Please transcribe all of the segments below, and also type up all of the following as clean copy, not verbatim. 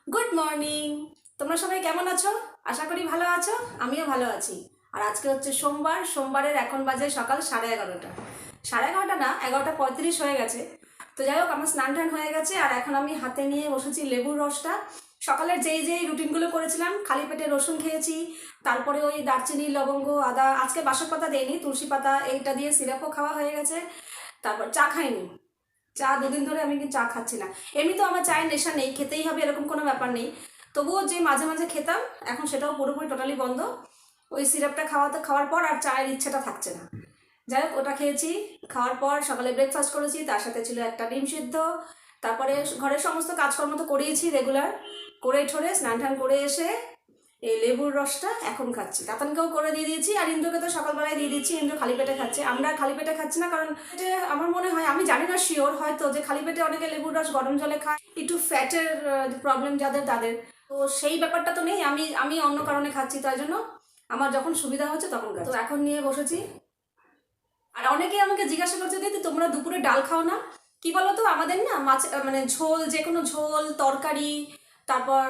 Good morning. তোমরা সবাই কেমন আছো? আশা করি ভালো আছো। আমিও ভালো আছি। আর আজকে হচ্ছে সোমবার। সোমবারের এখন বাজে সকাল 11:30। 11:30 না, 11:35 হয়ে গেছে। তো যাই হোক, আমার স্নান টান হয়ে গেছে আর এখন আমি হাতে নিয়ে বসেছি লেবুর রসটা। সকালের যেই রুটিনগুলো করেছিলাম, খালি পেটে রসুন খেয়েছি, তারপরে ওই দারচিনি, লবঙ্গ, আদা, আজকে বাসক পাতা দেয়নি, তুলসী পাতা, এইটা দিয়ে সিরাপও খাওয়া হয়ে গেছে। তারপর চা খাইনি। চা দুদিন ধরে আমি কিন্তু চা খাচ্ছি না। এমনি তো আমার চায়ের নেশা নেই, খেতেই হবে এরকম কোনো ব্যাপার নেই। তবুও যে মাঝে মাঝে খেতাম, এখন সেটাও পুরোপুরি টোটালি বন্ধ। ওই সিরাপটা খাওয়ার পর আর চায়ের ইচ্ছেটা থাকছে না। যাই হোক, ওটা খেয়েছি। খাওয়ার পর সকালে ব্রেকফাস্ট করেছি, তার সাথে ছিল একটা ডিম সিদ্ধ। তারপরে ঘরের সমস্ত কাজকর্ম তো করিয়েছি রেগুলার, করে ঠোরে স্নান টান করে এসে এই লেবুর রসটা এখন খাচ্ছি। তাতানকেও করে দিয়ে দিয়েছি আর ইন্দ্রকে তো সকালবেলায় দিয়ে দিচ্ছি। ইন্দ্র খালি পেটে খাচ্ছে, আমরা খালি পেটে খাচ্ছি না, কারণ যে আমার মনে হয়, আমি জানি না শিওর, হয়তো যে খালি পেটে অনেকে লেবুর রস গরম জলে খায়, একটু ফ্যাটের প্রবলেম যাদের, তাদের তো সেই ব্যাপারটা তো নেই। আমি আমি অন্য কারণে খাচ্ছি, তাই জন্য আমার যখন সুবিধা হচ্ছে তখন খাচ্ছি। তো এখন নিয়ে বসেছি। আর অনেকে আমাকে জিজ্ঞাসা করছে, দিদি তোমরা দুপুরে ডাল খাও না? কি বলতো, আমাদের না মাছ মানে ঝোল, যে কোনো ঝোল তরকারি, তারপর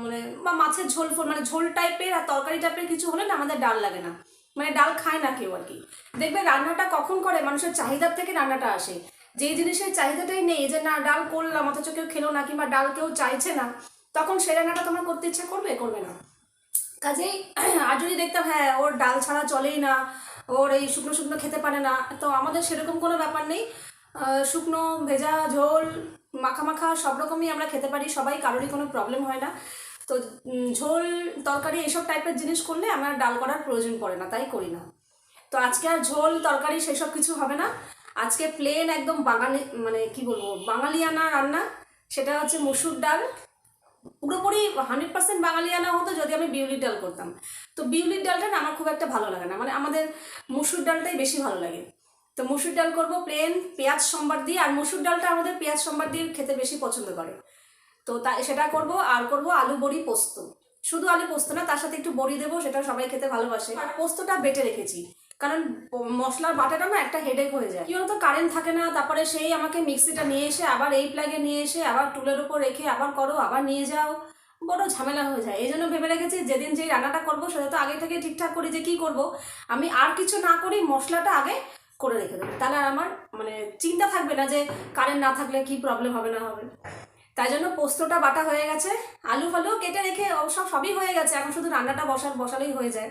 মানে বা মাছের ঝোল মানে ঝোল টাইপের আর তরকারি টাইপের কিছু হলে না আমাদের ডাল লাগে না। মানে ডাল খায় না কেউ আর কি। দেখবে রান্নাটা কখন করে, মানুষের চাহিদার থেকে রান্নাটা আসে। যেই জিনিসের চাহিদাটাই নেই, যে না ডাল করলাম অথচ কেউ খেলো না, কিংবা ডাল কেউ চাইছে না, তখন সে রান্নাটা তোমার করতে ইচ্ছা করবে, করবে না। কাজেই আর যদি দেখতাম হ্যাঁ ওর ডাল ছাড়া চলেই না, ওর এই শুকনো শুকনো খেতে পারে না, তো আমাদের সেরকম কোনো ব্যাপার নেই। শুকনো, ভেজা, ঝোল, মাখা মাখা সব রকমই আমরা খেতে পারি সবাই, কারোরই কোনো প্রবলেম হয় না। তো ঝোল, তরকারি এইসব টাইপের জিনিস করলে আমার ডাল করার প্রয়োজন পড়ে না, তাই করি না। তো আজকে আর ঝোল তরকারি সেসব কিছু হবে না। আজকে প্লেন একদম বাঙালি, মানে কি বলবো, বাঙালিয়ানা রান্না। সেটা হচ্ছে মসুর ডাল। পুরোপুরি 100% বাঙালিয়ানা হতো যদি আমি বিউলির ডাল করতাম। তো বিউলির ডালটা না আমার খুব একটা ভালো লাগে না, মানে আমাদের মসুর ডালটাই বেশি ভালো লাগে। তো মসুর ডাল করবো প্লেন পেঁয়াজ সম্বার দিয়ে, আর মসুর ডালটা আমাদের পেঁয়াজ সম্বার দিয়ে খেতে বেশি পছন্দ করে। তো তাই সেটা করব। আর করব আলু বড়ি পোস্ত। শুধু আলু পোস্ত না, তার সাথে একটু বড়ি দেবো, সেটা সবাই খেতে ভালোবাসে। আর পোস্তটা বেটে রেখেছি, কারণ মশলার বাটাটা না একটা হেডেক হয়ে যায়। কি বলতো, কারেন্ট থাকে না, তারপরে সেই আমাকে মিক্সিটা নিয়ে এসে আবার এই প্লাগে নিয়ে এসে আবার টুলের উপর রেখে আবার করো, আবার নিয়ে যাও, বড় ঝামেলা হয়ে যায়। এই জন্য ভেবে রেখেছি যেদিন যেই রান্নাটা করবো সেটা তো আগে থেকে ঠিকঠাক করি, যে কি করব আমি, আর কিছু না করি, মশলাটা আগে করে রেখে দেবো। তাহলে আর আমার মানে চিন্তা থাকবে না যে কারেন্ট না থাকলে কি প্রবলেম হবে না হবে। তাই জন্য পোস্তটা বাটা হয়ে গেছে, আলু ফালু কেটে রেখে সবই হয়ে গেছে, এখন শুধু রান্নাটা বসালেই হয়ে যায়।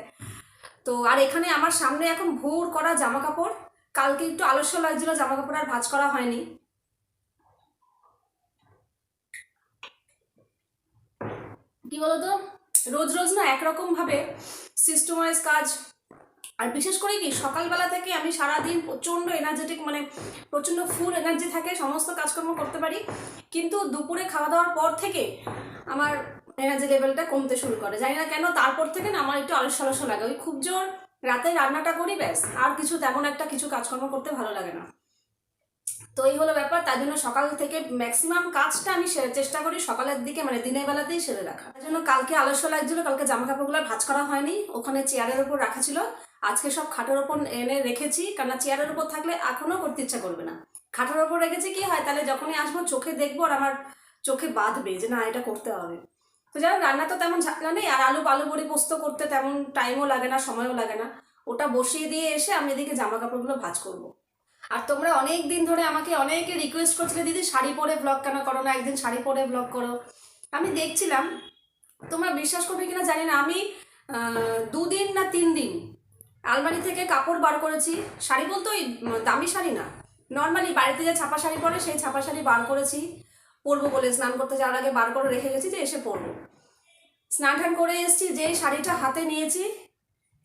তো আর এখানে আমার সামনে এখন ভোর করা জামা কাপড়। কালকে একটু আলস্য লাগছিল, জামা কাপড় আর ভাঁজ করা হয়নি। কি বলতো, রোজ রোজ না একরকম ভাবে সিস্টেমাইজ কাজ। আর বিশেষ করে কি সকালবেলা থেকে আমি সারাদিন প্রচণ্ড এনার্জেটিক, মানে প্রচণ্ড ফুল এনার্জি থাকে, সমস্ত কাজকর্ম করতে পারি। কিন্তু দুপুরে খাওয়া দাওয়ার পর থেকে আমার এনার্জি লেভেলটা কমতে শুরু করে, জানি না কেন। তারপর থেকে না আমার একটু আলস্য আলস্য লাগে, ওই খুব জোর রাতে রান্নাটা করি, ব্যাস আর কিছু তেমন একটা কিছু কাজকর্ম করতে ভালো লাগে না। তো এই হলো ব্যাপার। তাই জন্য সকাল থেকে ম্যাক্সিমাম কাজটা আমি চেষ্টা করি সকালের দিকে, মানে দিনের বেলাতেই সেরে রাখা। তাই জন্য কালকে আলস্য লাগছিল, কালকে জামা কাপড়গুলো ভাঁজ করা হয়নি, ওখানে চেয়ারের উপর রাখা ছিল। আজকে সব খাটের ওপর এনে রেখেছি, কারণ চেয়ারের উপর থাকলে এখনও করতে ইচ্ছা করবে না। খাটের ওপর রেখেছি, কি হয় তাহলে যখনই আসবো চোখে দেখবো আর আমার চোখে বাঁধবে যে না এটা করতে হবে। তো যাই হোক, রান্না তো তেমন ঝামেলা নেই, আর আলু বড়ি পোস্ত করতে তেমন টাইমও লাগে না, সময়ও লাগে না। ওটা বসিয়ে দিয়ে এসে আমি এদিকে জামা কাপড়গুলো ভাঁজ করবো। আর তোমরা অনেক দিন ধরে আমাকে অনেকে রিকোয়েস্ট করছিলে, দিদি শাড়ি পরে ব্লগ কেন করো না, একদিন শাড়ি পরে ব্লগ করো। আমি দেখছিলাম, তোমরা বিশ্বাস করবে কিনা জানি না, আমি 2 দিন না 3 দিন আলমারি থেকে কাপড় বার করেছি। শাড়ি বলতে ওই দামি শাড়ি না, নর্মালি বাড়িতে যে ছাপা শাড়ি পরে সেই ছাপা শাড়ি বার করেছি, পরবো বলে স্নান করতে যাওয়ার আগে বার করে রেখে গেছি যে এসে পরবো। স্নান টান করে এসেছি, যেই শাড়িটা হাতে নিয়েছি,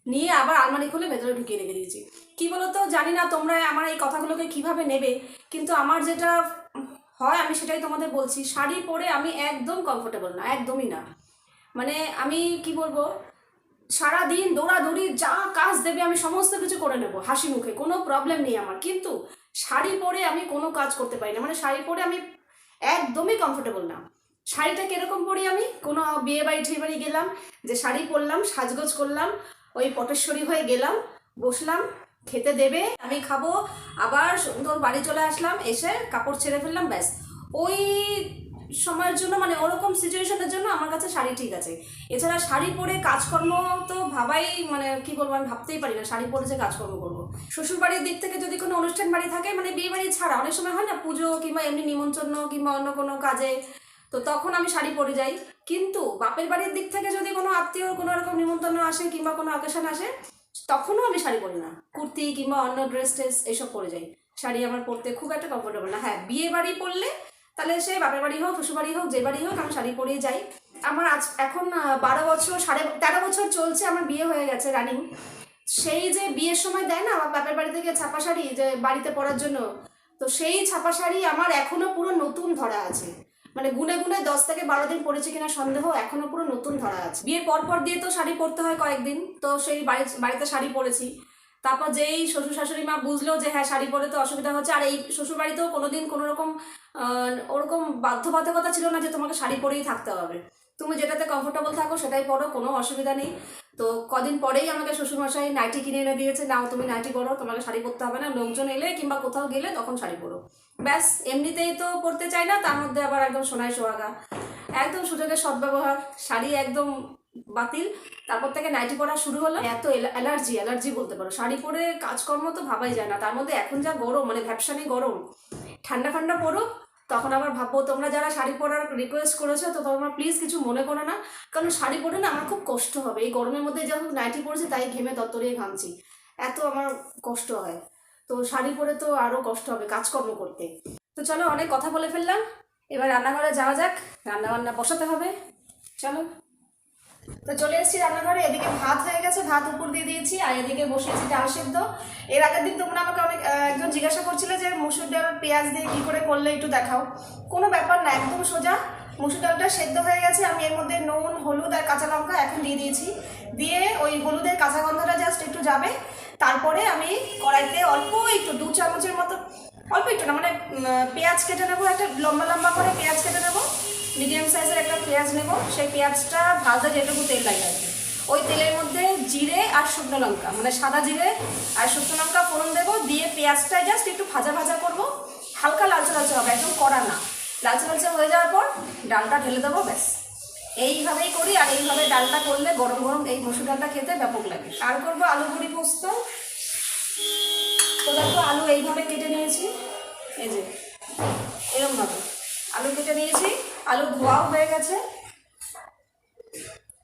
নিয়ে আবার আলমারি খুলে ভেতরে ঢুকিয়ে রেখে দিয়েছি। কি বলতো, জানি না তোমরা আমার এই কথাগুলোকে কিভাবে নেবে, কিন্তু আমার যেটা হয় আমি সেটাই তোমাদের বলছি। শাড়ি পরে আমি একদম কমফোর্টেবল না, একদমই না। মানে আমি কি বলবো, সারাদিন দৌড়াদৌড়ি যা কাজ দেবে আমি সমস্ত কিছু করে নেব হাসি মুখে, কোনো প্রবলেম নেই আমার, কিন্তু শাড়ি পরে আমি কোনো কাজ করতে পারি না। মানে শাড়ি পরে আমি একদমই কমফোর্টেবল না। শাড়িটা কিরকম পরি, আমি কোনো বিয়ে বাড়ি ঠিয়ে বাড়ি গেলাম, যে শাড়ি পরলাম, সাজগোজ করলাম, ওই পটেশ্বরী হয়ে গেলাম, বসলাম, খেতে দেবে, আমি খাবো, আবার সুন্দর বাড়ি চলে আসলাম, এসে কাপড় ছেড়ে ফেললাম, ব্যাস। ওই সময়ের জন্য, মানে ওরকম সিচুয়েশনের জন্য আমার কাছে শাড়ি ঠিক আছে। এছাড়া শাড়ি পরে কাজকর্ম তো ভাবাই, মানে কি বলবো, আমি ভাবতেই পারি না শাড়ি পরে যে কাজকর্ম করবো। শ্বশুরবাড়ির দিক থেকে যদি কোনো অনুষ্ঠান বাড়ি থাকে, মানে বিয়ে বাড়ি ছাড়া অনেক সময় হয় না, পুজো কিংবা এমনি নিমন্ত্রণ কিংবা অন্য কোনো কাজে, তো তখন আমি শাড়ি পরে যাই। কিন্তু বাপের বাড়ির দিক থেকে যদি কোনো আত্মীয়র কোনো রকম নিমন্ত্রণ আসে কিংবা কোনো অকেশন আসে, তখনও আমি শাড়ি পরি না, কুর্তি কিংবা অন্য ড্রেস ট্রেস এইসব পরে যাই। শাড়ি আমার পরতে খুব একটা কমফোর্টেবল না। হ্যাঁ, বিয়ে বাড়ি পরলে তাহলে সে বাপের বাড়ি হোক, শ্বশুর বাড়ি হোক, যে বাড়ি হোক, আমি শাড়ি পরেই যাই। আমার এখন 12 বছর, 13.5 বছর চলছে আমার বিয়ে হয়ে গেছে রানিং। সেই যে বিয়ের সময় দেয় না আমার বাপের বাড়ি থেকে ছাপা শাড়ি যে বাড়িতে পরার জন্য, তো সেই ছাপা শাড়ি আমার এখনো পুরো নতুন ধরা আছে। মানে গুনে গুনে 10 থেকে 12 দিন পরেছে কিনা সন্দেহ, এখনো পুরো নতুন ধরা আছে। বিয়ের পর দিয়ে তো শাড়ি পরতে হয় কয়েকদিন, তো সেই বাড়িতে শাড়ি পরেছি। তারপর যেই শ্বশুর শাশুড়ি মা বুঝলো যে হ্যাঁ শাড়ি পরে তো অসুবিধা হচ্ছে, আর এই শ্বশুর বাড়িতেও কোনোদিন কোনো রকম ওরকম বাধ্যবাধকতা ছিল না যে তোমাকে শাড়ি পরেই থাকতে হবে, তুমি যেটাতে কমফোর্টেবল থাকো সেটাই পরো, কোনো অসুবিধা নেই। তো কদিন পরেই আমাকে শ্বশুরমশাই নাইটি কিনে এনে দিয়েছে, নাও তুমি নাইটি পরো, তোমাকে শাড়ি পরতে হবে না, লোকজন এলে কিংবা কোথাও গেলে তখন শাড়ি পরো। ব্যাস, এমনিতেই তো পরতে চাই না, তার মধ্যে আবার একদম সোনায় সোহাগা, একদম সুযোগের সদ্ব্যবহার, শাড়ি একদম বাতিল। তারপর থেকে নাইটি পরা শুরু হলো। এত অ্যালার্জি বলতে পারো, শাড়ি পরে কাজকর্ম তো ভাবাই যায় না। তার মধ্যে এখন যা গরম, মানে ভ্যাপসানি গরম, ঠান্ডা পড়ুক তখন আবার ভাববো। তোমরা যারা শাড়ি পরার রিকোয়েস্ট করেছো, তো তোমরা প্লিজ কিছু মনে করো না, কারণ শাড়ি পরে না আমার খুব কষ্ট হবে। এই গরমের মধ্যে যখন নাইটি পরেছি তাই ঘেমে তত্তরিয়ে ঘামছি, এত আমার কষ্ট হয়। তো শাড়ি পরে তো আরও কষ্ট হবে কাজকর্ম করতে। তো চলো, অনেক কথা বলে ফেললাম, এবার রান্নাঘরে যাওয়া যাক, রান্নাবান্না বসাতে হবে, চলো। তো চলে এসেছি রান্নাঘরে, এদিকে ভাত হয়ে গেছে, ভাত উপর দিয়ে দিয়েছি, আর এদিকে বসিয়েছি ডাল সিদ্ধ। এর আগের দিন তোমরা আমাকে একজন জিজ্ঞাসা করছিলে যে মুসুর ডাল পেঁয়াজ দিয়ে কী করে করলে একটু দেখাও। কোনো ব্যাপার না, একদম সোজা। মুসুর ডালটা সেদ্ধ হয়ে গেছে, আমি এর মধ্যে নুন, হলুদ আর কাঁচা লঙ্কা এখন দিয়ে দিয়েছি। দিয়ে ওই হলুদের কাঁচা গন্ধটা জাস্ট একটু যাবে, তারপরে আমি কড়াইতে অল্প একটু 2 চামচের মতো, অল্প একটু না, মানে পেঁয়াজ কেটে নেবো, একটা লম্বা করে পেঁয়াজ কেটে নেবো, মিডিয়াম সাইজের একটা পেঁয়াজ নেব। সেই পেঁয়াজটা ভাজা যেটুকু তেল লাগে আর কি, ওই তেলের মধ্যে জিরে আর শুকনো লঙ্কা, মানে সাদা জিরে আর শুকনো লঙ্কা ফোড়ন দেবো। দিয়ে পেঁয়াজটা জাস্ট একটু ভাজা করবো, হালকা লালচে হবে, একদম কড়া না। লালচে হয়ে যাওয়ার পর ডালটা ঢেলে দেবো, ব্যাস। এইভাবেই করি, আর এইভাবে ডালটা করলে গরম গরম এই মসুর ডালটা খেতে ব্যাপক লাগে। আর করবো আলু বড়ি পোস্ত। তো দেখো, আলু এইভাবে কেটে নিয়েছি, এই যে এরকমভাবে আলু কেটে নিয়েছি, আলু ধোয়াও হয়ে গেছে।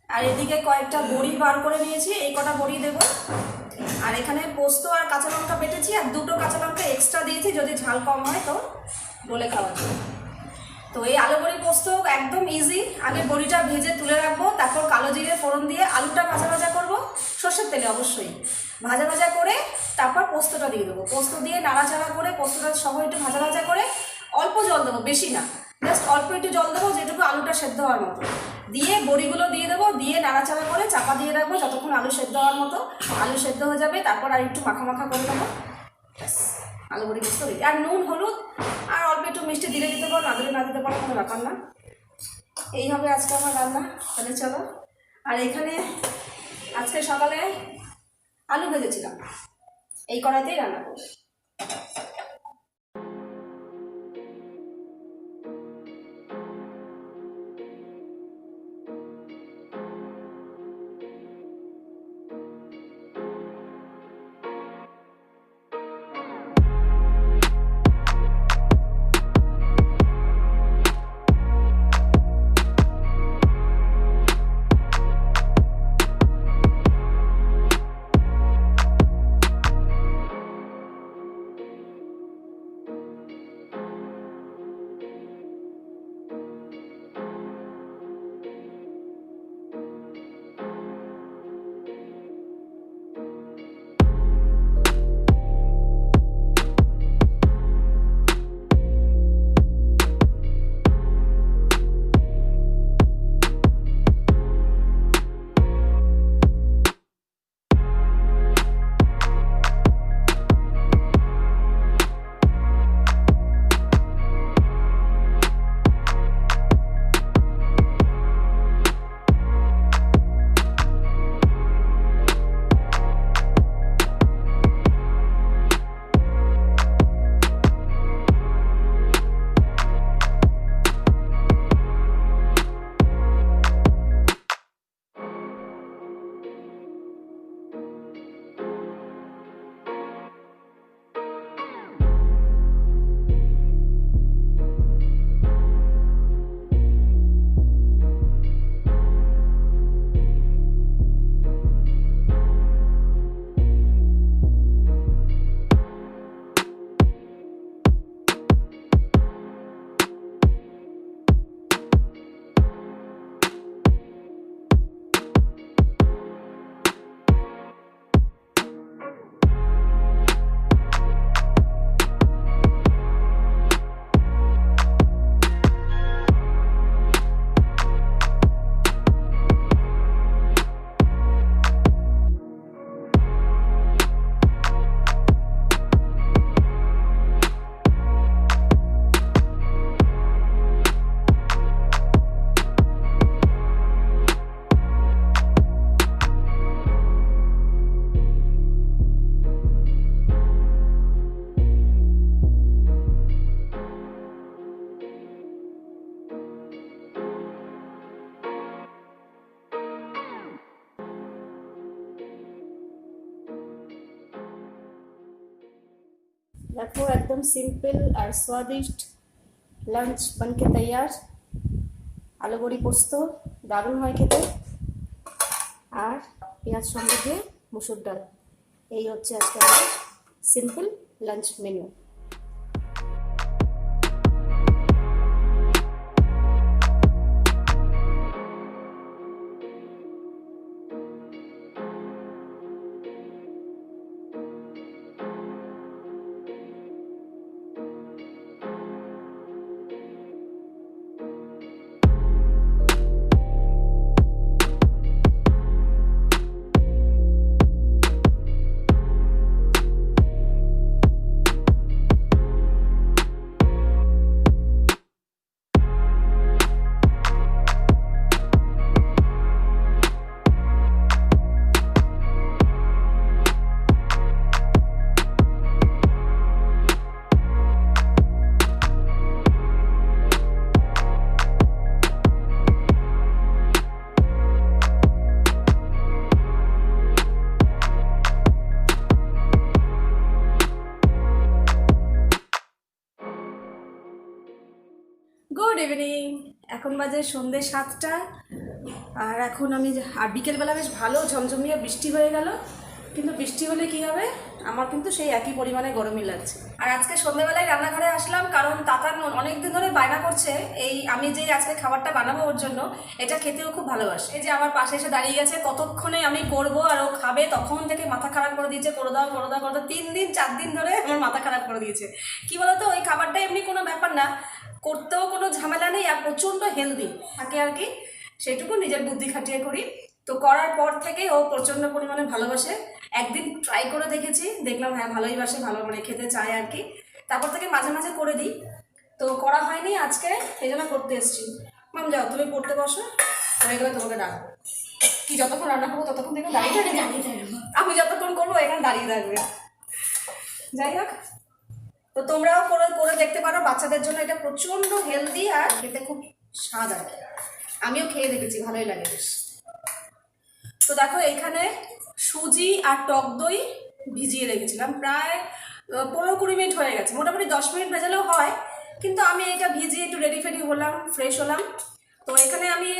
আর এদিকে কয়েকটা বড়ি বার করে নিয়েছি, এই কটা বড়ি দেবো। আর এখানে পোস্ত আর কাঁচা লঙ্কা বেটেছি, আর 2টো কাঁচা লঙ্কা এক্সট্রা দিয়েছি যদি ঝাল কম হয় তো বলে খাওয়া যায়। তো এই আলু বড়ি পোস্ত একদম ইজি। আগে বড়িটা ভেজে তুলে রাখবো, তারপর কালো জিরে ফোড়ন দিয়ে আলুটা ভাজা করবো, সর্ষের তেলে অবশ্যই ভাজা করে তারপর পোস্তটা দিয়ে দেবো। পোস্ত দিয়ে নাড়াচাড়া করে পোস্তটা সহ একটু ভাজা করে অল্প জল দেবো, বেশি না, জাস্ট অল্প একটু জল দেবো, যেটুকু আলুটা সেদ্ধ হওয়ার মতো। দিয়ে বড়িগুলো দিয়ে দেবো, দিয়ে নাড়াচাড়া করে চাপা দিয়ে রাখবো যতক্ষণ আলু সেদ্ধ হওয়ার মতো। আলু সেদ্ধ হয়ে যাবে, তারপর আর একটু মাখা করে দেবো, ব্যাস, আলু বড়ি পোস্ত রেডি। আর নুন, হলুদ আর অল্প একটু মিষ্টি দিলে দিতে পারো, না দিতে পারো, কোনো ব্যাপার না। এই হবে আজকে আমার রান্না। তাহলে চলো। আর এখানে আজকে সকালে আলু ভেজেছিলাম, এই কড়াইতেই রান্না করবো। देखो एकदम सिंपल और स्वादिष्ट लंच बनके तैयार। आलू बड़ी पोस्त दारुण হয় খেতে আর পেঁয়াজ সঙ্গে দিয়ে মুসুর ডাল। এই হচ্ছে আজকে আমাদের simple lunch menu. Good evening. এখন বাজে সন্ধ্যে 7টা। আর এখন আমি আর বিকেলবেলা বেশ ভালো ঝমঝমিয়ে বৃষ্টি হয়ে গেল, কিন্তু বৃষ্টি হলে কি হবে, আমার কিন্তু সেই একই পরিমাণে গরমই লাগছে। আর আজকে সন্ধ্যেবেলায় রান্নাঘরে আসলাম কারণ তাতার অনেকদিন ধরে বায়না করছে এই আমি যে আজকে খাবারটা বানাবো ওর জন্য, এটা খেতেও খুব ভালোবাসে। এই যে আমার পাশে এসে দাঁড়িয়ে গেছে, কতক্ষণে আমি করব আর ও খাবে তখন থেকে মাথা খারাপ করে দিয়েছে, করে দাও করে দাও করে দাও। 3 দিন 4 দিন ধরে আমার মাথা খারাপ করে দিয়েছে। কি বলতো, ওই খাবারটা এমনি কোনো ব্যাপার না, করতেও কোনো ঝামেলা নেই আর প্রচণ্ড হেলদি থাকে আর কি, সেইটুকু নিজের বুদ্ধি খাটিয়ে করি। তো করার পর থেকে ও প্রচণ্ড পরিমাণে ভালোবাসে। একদিন ট্রাই করে দেখেছি, দেখলাম হ্যাঁ ভালোই বাসে, ভালো মানে খেতে চায় আর কি। তারপর থেকে মাঝে মাঝে করে দিই, তো করা হয়নি আজকে, এই জন্য করতে এসেছি। মাম যাও তুমি পড়তে বসো, হয়ে গেলে তোমাকে ডাকবো। কি যতক্ষণ রান্না করবো ততক্ষণ থেকে দাঁড়িয়ে থাকবে, আমি যতক্ষণ করবো এখানে দাঁড়িয়ে থাকবে। যাই হোক, তো তোমরাও করে করে দেখতে পারো, বাচ্চাদের জন্য এটা প্রচণ্ড হেলদি আর খেতে খুব স্বাদ আর কি। আমিও খেয়ে দেখেছি, ভালোই লাগে বেশ। তো দেখো এইখানে সুজি আর টক দই ভিজিয়ে রেখেছিলাম, প্রায় 15-20 মিনিট হয়ে গেছে, মোটামুটি 10 মিনিট ভেজালেও হয়, কিন্তু আমি এটা ভিজিয়ে একটু রেডি ফেডি হলাম, ফ্রেশ হলাম। তো এখানে আমি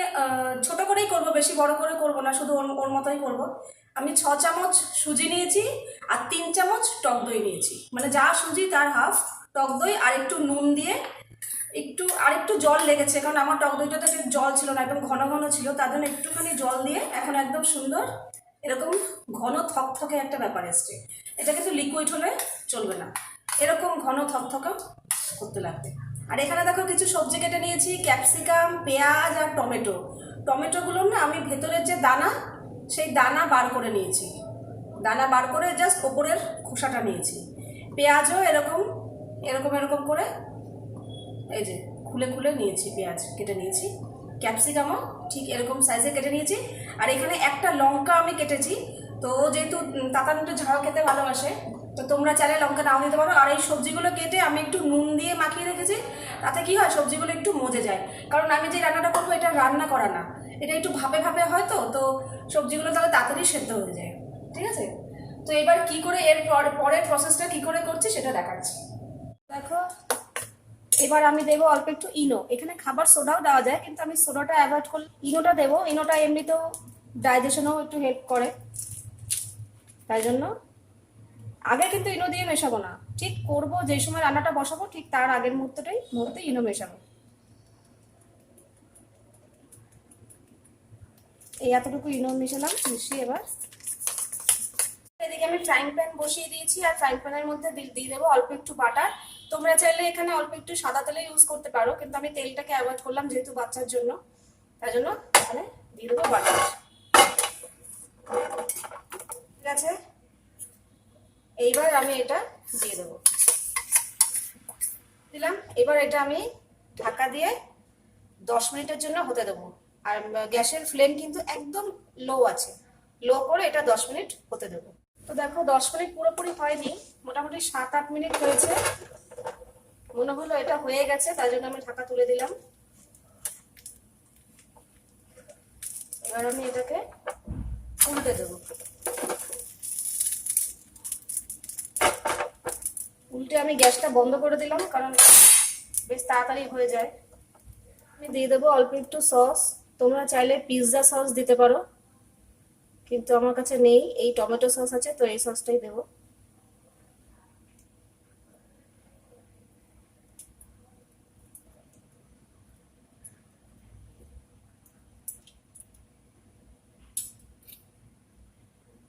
ছোট করেই করব, বেশি বড় করে করব না, শুধু ওর মতোই করব। আমি 6 চামচ সুজি নিয়েছি আর 3 চামচ টক দই নিয়েছি, মানে যা সুজি তার হাফ, টক দই আর একটু নুন দিয়ে একটু জল লেগেছে, কারণ আমার টক দইটাতে জল ছিল না, একদম ঘন ঘন ছিল, তার জন্য একটুখানি জল দিয়ে এখন একদম সুন্দর এরকম ঘন থকথকে একটা ব্যাপার এসছে। এটা কিন্তু লিকুইড হলে চলবে না, এরকম ঘন থকথকে করতে লাগবে। আর এখানে দেখো কিছু সবজি কেটে নিয়েছি, ক্যাপসিকাম, পেঁয়াজ আর টমেটো। টমেটোগুলো না আমি ভেতরের যে দানা, সেই দানা বার করে নিয়েছি, দানা বার করে জাস্ট ওপরের খোসাটা নিয়েছি। পেঁয়াজও এরকম এরকম এরকম করে এই যে খুলে খুলে নিয়েছি, পেঁয়াজ কেটে নিয়েছি, ক্যাপসিকামও ঠিক এরকম সাইজে কেটে নিয়েছি। আর এখানে একটা লঙ্কা আমি কেটেছি, তো যেহেতু তাতান একটু ঝাল খেতে ভালোবাসে, তো তোমরা চাইলে লঙ্কা নাও দিতে পারো। আর এই সবজিগুলো কেটে আমি একটু নুন দিয়ে মাখিয়ে রেখেছি, তাতে কি হয় সবজিগুলো একটু মজে যায়, কারণ আমি যে রান্নাটা করবো এটা রান্না করা না, এটা একটু ভাপে ভাপে হয়, তো সবজিগুলো তাহলে তাড়াতাড়ি সেদ্ধ হয়ে যায়। ঠিক আছে, তো এবার কি করে এর পরের প্রসেসটা কি করে করছি সেটা দেখাচ্ছি। দেখো এবার আমি দেবো অল্প একটু ইনো, এখানে খাবার সোডাও দেওয়া যায়, কিন্তু আমি সোডাটা অ্যাভয়েড করলে ইনোটা দেবো। ইনোটা এমনিতেও ডাইজেশনেও একটু হেল্প করে, তাই জন্য আগে কিন্তু ইনো দিয়ে মেশাবো না, ঠিক করবো যে সময় রান্নাটা বসাবো ঠিক তার আগের মুহূর্তে ইনো মেশাবো। এই এতটুকু ইনো মেশালাম, মিশিয়ে এবার এদিকে আমি ফ্রাইং প্যান বসিয়ে দিয়েছি, আর ফ্রাইং প্যানের মধ্যে দিয়ে দেবো অল্প একটু বাটার। তোমরা চাইলে এখানে অল্প একটু সাদা তেলে ইউজ করতে পারো, কিন্তু আমি তেলটাকে অ্যাভয়েড করলাম যেহেতু বাচ্চার জন্য, তাই জন্য এখানে দিয়ে দেবো বাটার। ঠিক আছে, এইবার আমি এটা দিয়ে দেবো, দিলাম। এবার এটা আমি ঢাকা দিয়ে 10 মিনিটের জন্য হতে দেবো, আর গ্যাসের ফ্লেম কিন্তু একদম লো আছে, লো করে এটা 10 মিনিট হতে দেবো। তো দেখো 10 মিনিট পুরোপুরি হয়নি, মোটামুটি 7-8 মিনিট হয়েছে, মনে হলো এটা হয়ে গেছে, তাই জন্য আমি ঢাকা তুলে দিলাম। এবার আমি এটাকে উল্টে দেবো, উল্টে মিনিটে আমি গ্যাসটা বন্ধ করে দিলাম, কারণ বেশ তাড়াতাড়ি হয়ে যায়। আমি দিয়ে দেবো অল্প একটু সস। তোমরা চাইলে পিৎজা সস দিতে পারো, কিন্তু আমার কাছে নেই, এই টমেটো সস আছে, তো এই সসটাই দেবো।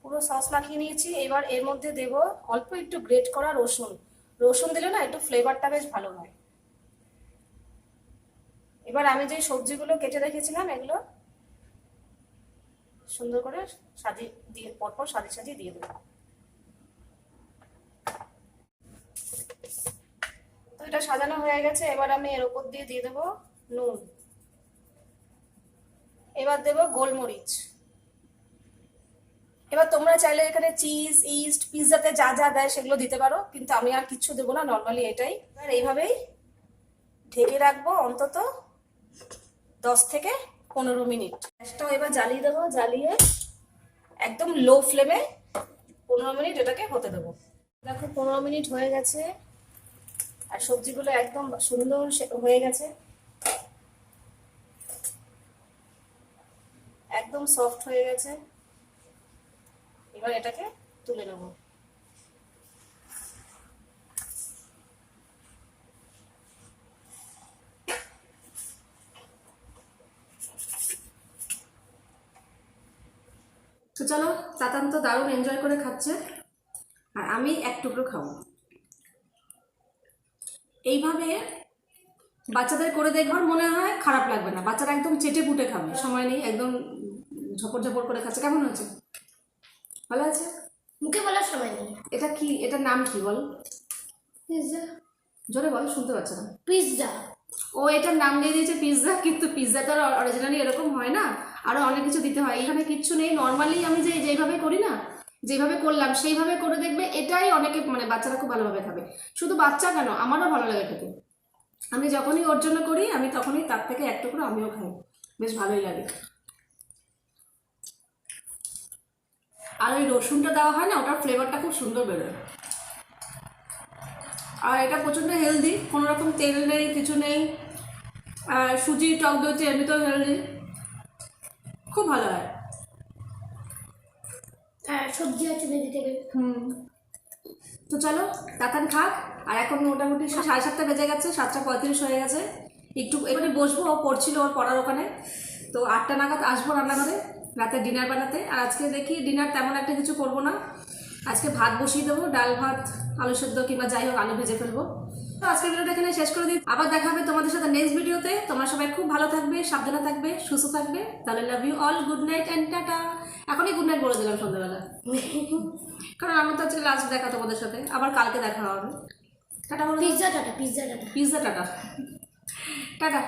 পুরো সস মাখিয়ে নিয়েছি। এবার এর মধ্যে দেব অল্প একটু গ্রেট করা রসুন। রসুন দিলে না একটু ফ্লেভারটা বেশ ভালো হয়। এবার আমি যে সবজিগুলো কেটে রেখেছিলাম এগুলো সুন্দর করে সাজিয়ে দিয়ে পরপর সাজিয়ে সাজিয়ে দিয়ে দেবো। তো এটা সাজানো হয়ে গেছে। এবার আমি এর উপর দিয়ে দিয়ে দেবো নুন। এবার দেবো গোলমরিচ। এবার তোমরা চাইলে এখানে চিজ, ইস্ট, পিৎজাতে যা যা দেয় সেগুলো দিতে পারো, কিন্তু আমি আর কিচ্ছু দেবো না, নর্মালি এটাই। এবার এইভাবেই ঢেকে রাখবো অন্তত 10 থেকে 15 মিনিট। গ্যাসটাও এবার জ্বালিয়ে দেবো, জ্বালিয়ে একদম লো ফ্লেমে 15 মিনিট এটাকে হতে দেবো। দেখো 15 মিনিট হয়ে গেছে আর সবজিগুলো একদম সুন্দর হয়ে গেছে, একদম সফট হয়ে গেছে। এবার এটাকে তুলে নেব। তো চলো, তাতান তো দারুণ এনজয় করে খাচ্ছে আর আমি এক টুকরো খাবো। এইভাবে বাচ্চাদের করে দেখবার, মনে হয় খারাপ লাগবে না, বাচ্চারা একদম চেটে পুটে খাবে, সময় নেই, একদম ঝপড় ঝপড় করে খাচ্ছে। কেমন হয়েছে? ভালো আছে? মুখে বলার সময় নেই। এটা কি, এটার নাম কি বল? পিৎজা। জোরে বল, শুনতে পাচ্ছে না। পিৎজা। ও এটার নাম দিয়ে দিয়েছে পিৎজা, কিন্তু পিৎজা তো অরিজিনালি এরকম হয় না, আরো অনেক কিছু দিতে হয়। এখানে কিচ্ছু নেই, নর্মালি আমি যেভাবে করি না, যেভাবে করলাম সেইভাবে করে দেখবে, এটাই অনেকে মানে বাচ্চারা খুব ভালোভাবে খাবে। শুধু বাচ্চা কেন, আমারও ভালো লাগে খেতে। আমি যখনই ওর জন্য করি আমি তখনই তার থেকে এক টুকরো আমিও খাই, বেশ ভালোই লাগে। আর ওই রসুনটা দেওয়া হয় না, ওটার ফ্লেভারটা খুব সুন্দর বেরোয়। আর এটা প্রচণ্ড হেলদি, কোনো রকম তেল নেই, কিছু নেই। আর সুজি, টক দই এমনিতেও হেলদি, খুব ভালো হয়। আর সবজি আছে ভেজিটেবল। তো চলো তাতান খাক। আর এখন মোটামুটি 7:30 বেজে গেছে, 7:35 হয়ে গেছে। একটু এবারে বসবো, ও পড়ছিল ওর পড়ার ওখানে, তো 8টা নাগাদ আসবো রান্নাঘরে রাতে ডিনার বানাতে। আর আজকে দেখি ডিনার তেমন একটা কিছু করবো না, আজকে ভাত বসিয়ে দেবো, ডাল ভাত, আলু সেদ্ধ কিংবা যাই হোক, আলু ভেজে ফেলবো। তো আজকের ভিডিওটা এখানে শেষ করে দিই, আবার দেখা হবে তোমাদের সাথে নেক্সট ভিডিওতে। তোমরা সবাই খুব ভালো থাকবে, সাবধানে থাকবে, সুস্থ থাকবে। তাহলে love you all, good night and tata. এখনই গুড নাইট বলে দিলাম সন্ধ্যাবেলা, কারণ আমার তো আজকে লাস্ট দেখা তোমাদের সাথে, আবার কালকে দেখা হবে। টাটা বলো। Pizza tata, pizza tata. Pizza tata. Tata.